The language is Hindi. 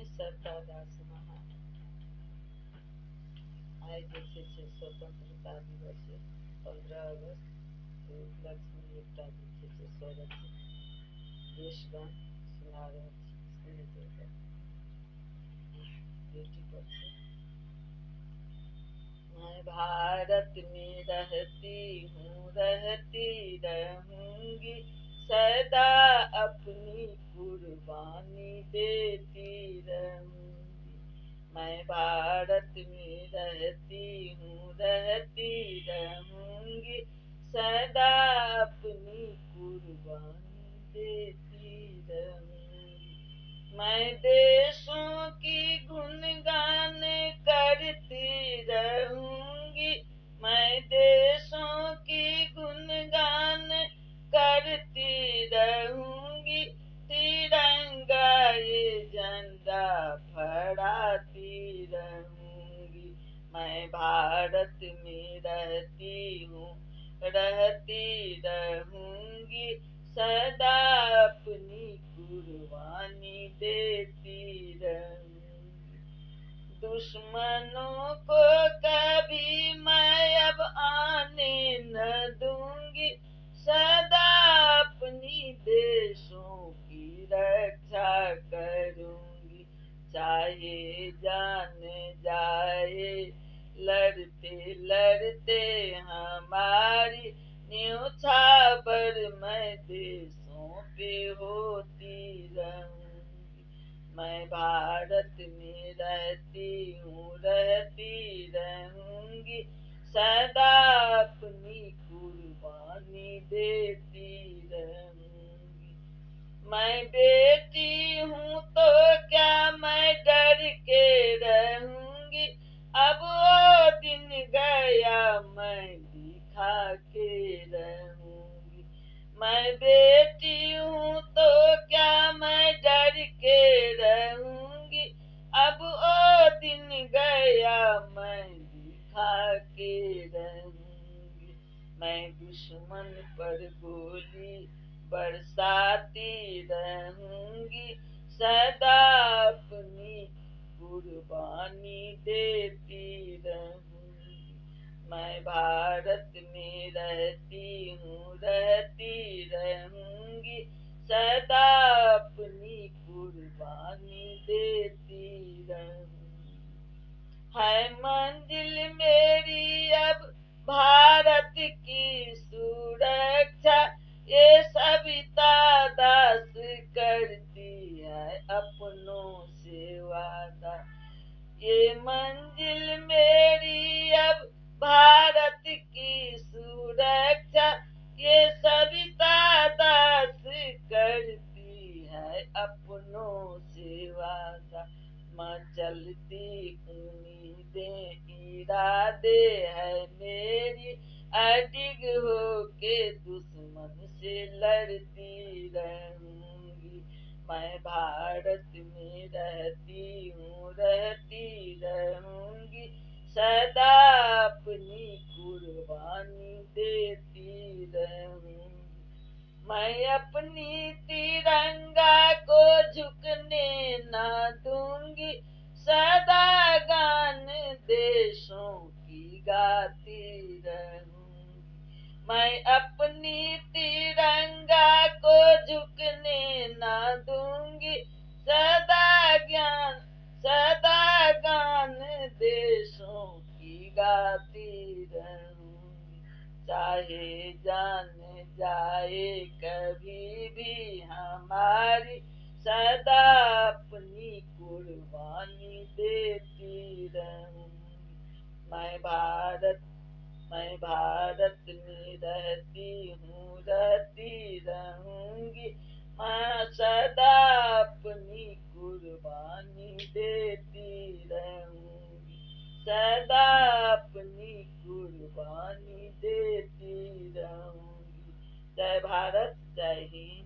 सरदा दास महाराज आइ जे छै स्वतंत्रता दिवस 15 अगस्त के उपलक्ष्य में एकटा जे छै स्वरचित देशगान सुना रहल छी। सुनैत रहिए। बेटी पर से मैं भारत में रहती हूँ, रहती रहूंगी, सदा अपनी कुर्बानी देती रहूंगी। मैं भारत में रहती हूँ, रहती रहूंगी, सदा अपनी कुर्बानी देती रहूंगी। मैं देशों की गुणगान करती रहूंगी, मैं देशों की गुणगान करती रहूंगी, तिरंगा ये झंडा फहराती रहूंगी। मैं भारत में रहती हूँ, रहती रहूंगी, सदा अपनी कुर्बानी देती रहूंगी। दुश्मनों को कभी मैं अब आने न दूंगी, सदा अपनी देशों की रक्षा करूंगी। चाहे जान जाए लड़ते लड़ते हमारी, न्योछावर मैं देशों पे होती रहूंगी। मैं भारत में रहती हूँ, रहती रहूंगी, सदा अपनी कुर्बानी देती रहूंगी। मैं बेटी हूँ तो क्या मैं डर के रहूंगी, अब वो दिन गया मैं दिखा के रहूंगी। मैं बेटी हूँ तो क्या मैं डर के रहूंगी, अब वो दिन गया मैं दिखा के रहूंगी। मैं दुश्मन पर गोली बरसाती रहूंगी, सदा अपनी कुर्बानी देती रहूंगी। मैं भारत में रहती हूँ, रहती रहूंगी, सदा अपनी कुर्बानी देती रहूंगी। है मंजिल मेरी अब भारत की सुरक्षा, ये सविता दास करती है अपनों से वादा। ये मंजिल मेरी अब भारत की सुरक्षा, ये सविता दास करती है अपनों से वादा। मचलती उम्मीदें इरादे है मेरी, अडिग होके दुश्मन से लड़ती रहूंगी। मैं भारत में रहती हूँ, रहती रहूंगी, सदा अपनी कुर्बानी देती रहूंगी। मैं अपनी तिरंगा को झुकने ना दूंगी, सदा गान देशों की गाती रहूंगी। मैं अपनी तिरंगा को झुकने ना दूंगी, सदा गान देशों की गाती रहूंगी। चाहे जान जाए कभी भी हमारी, सदा अपनी कुर्बानी देती रहूंगी। मैं भारत में रहती हूँ, रहती रहूंगी, मैं सदा अपनी कुर्बानी देती रहूंगी, सदा अपनी कुर्बानी देती रहूंगी। जय भारत, जय हिंद।